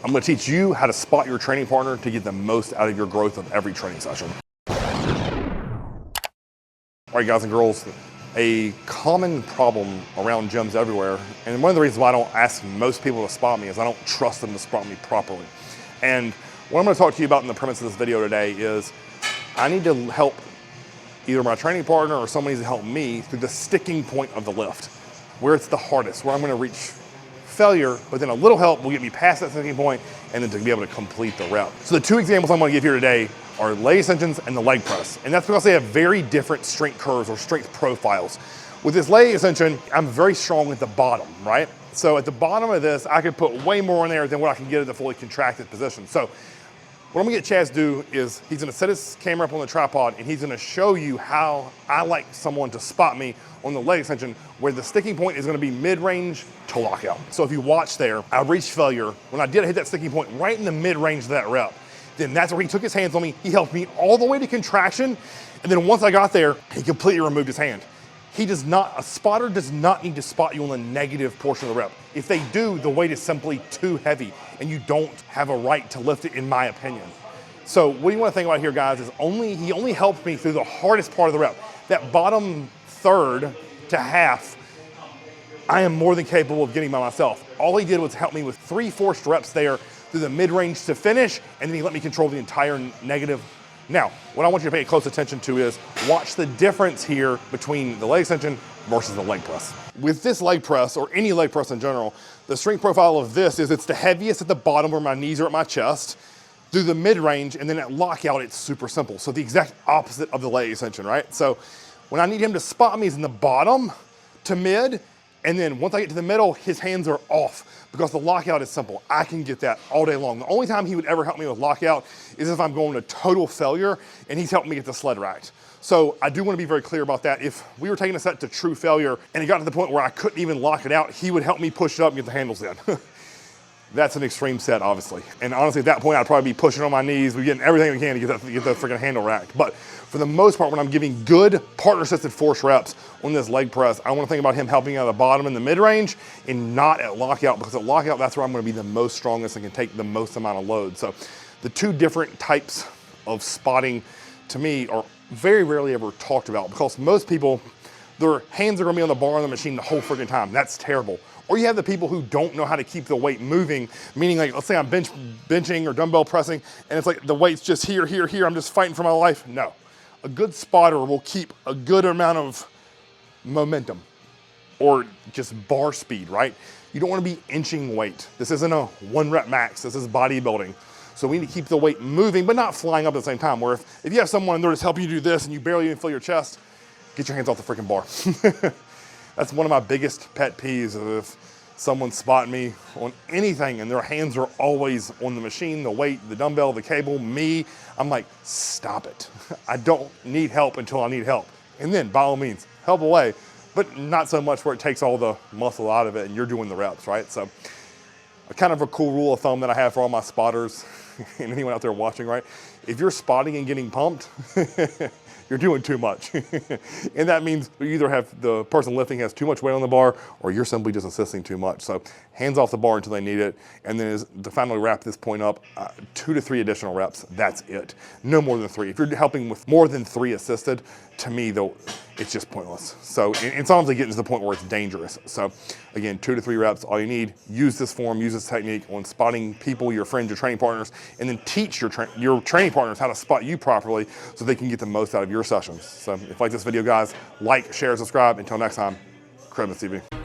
I'm gonna teach you how to spot your training partner to get the most out of your growth of every training session. All right, guys and girls, a common problem around gyms everywhere, and one of the reasons why I don't ask most people to spot me is I don't trust them to spot me properly. And what I'm gonna talk to you about in the premise of this video today is I need to help either my training partner or someone needs to help me through the sticking point of the lift, where it's the hardest, where I'm gonna reach failure, but then a little help will get me past that sticking point and then to be able to complete the rep. So the two examples I'm gonna give here today are leg extensions and the leg press. And that's because they have very different strength curves or strength profiles. With this leg extension, I'm very strong at the bottom, right? So at the bottom of this, I could put way more in there than what I can get at the fully contracted position. So what I'm gonna get Chaz to do is he's gonna set his camera up on the tripod and he's gonna show you how I like someone to spot me on the leg extension where the sticking point is gonna be mid-range to lockout. So if you watch there, I reached failure. When I did hit that sticking point right in the mid-range of that rep, then that's where he took his hands on me. He helped me all the way to contraction. And then once I got there, he completely removed his hand. A spotter does not need to spot you on the negative portion of the rep. If they do, the weight is simply too heavy and you don't have a right to lift it, in my opinion. So what you wanna think about here, guys, is he only helped me through the hardest part of the rep. That bottom third to half, I am more than capable of getting by myself. All he did was help me with 3 forced reps there through the mid-range to finish, and then he let me control the entire negative. Now, what I want you to pay close attention to is watch the difference here between the leg extension versus the leg press. With this leg press, or any leg press in general, the strength profile of this is it's the heaviest at the bottom where my knees are at my chest, through the mid-range, and then at lockout, it's super simple. So the exact opposite of the leg extension, right? So when I need him to spot me is in the bottom to mid, and then once I get to the middle, his hands are off because the lockout is simple. I can get that all day long. The only time he would ever help me with lockout is if I'm going to total failure and he's helping me get the sled racked. So I do want to be very clear about that. If we were taking a set to true failure and it got to the point where I couldn't even lock it out, he would help me push it up and get the handles in. That's an extreme set, obviously. And honestly, at that point, I'd probably be pushing on my knees. We're getting everything we can to get that freaking handle racked. But for the most part, when I'm giving good partner-assisted force reps on this leg press, I want to think about him helping out the bottom in the mid-range and not at lockout, because at lockout, that's where I'm going to be the most strongest and can take the most amount of load. So the two different types of spotting, to me, are very rarely ever talked about, because most people, their hands are going to be on the bar on the machine the whole freaking time. That's terrible. Or you have the people who don't know how to keep the weight moving, meaning like, let's say I'm benching or dumbbell pressing, and it's like the weight's just here, here, here, I'm just fighting for my life. No. A good spotter will keep a good amount of momentum or just bar speed, right? You don't want to be inching weight. This isn't a 1 rep max, this is bodybuilding. So we need to keep the weight moving, but not flying up at the same time, where if you have someone and they're just helping you do this and you barely even feel your chest, get your hands off the freaking bar. That's one of my biggest pet peeves, if someone's spotting me on anything and their hands are always on the machine, the weight, the dumbbell, the cable, me, I'm like, stop it. I don't need help until I need help. And then by all means, help away, but not so much where it takes all the muscle out of it and you're doing the reps, right? So kind of a cool rule of thumb that I have for all my spotters and anyone out there watching, right? If you're spotting and getting pumped, you're doing too much. And that means you either have the person lifting has too much weight on the bar or you're simply just assisting too much. So hands off the bar until they need it. And then to finally wrap this point up, 2 to 3 additional reps, that's it. No more than 3. If you're helping with more than 3 assisted, to me though, it's just pointless. So it's honestly getting to the point where it's dangerous. So again, 2 to 3 reps, all you need. Use this form, use this technique on spotting people, your friends, your training partners, and then teach your training partners how to spot you properly so they can get the most out of your sessions. So if you like this video, guys, like, share, subscribe. Until next time, Credence TV.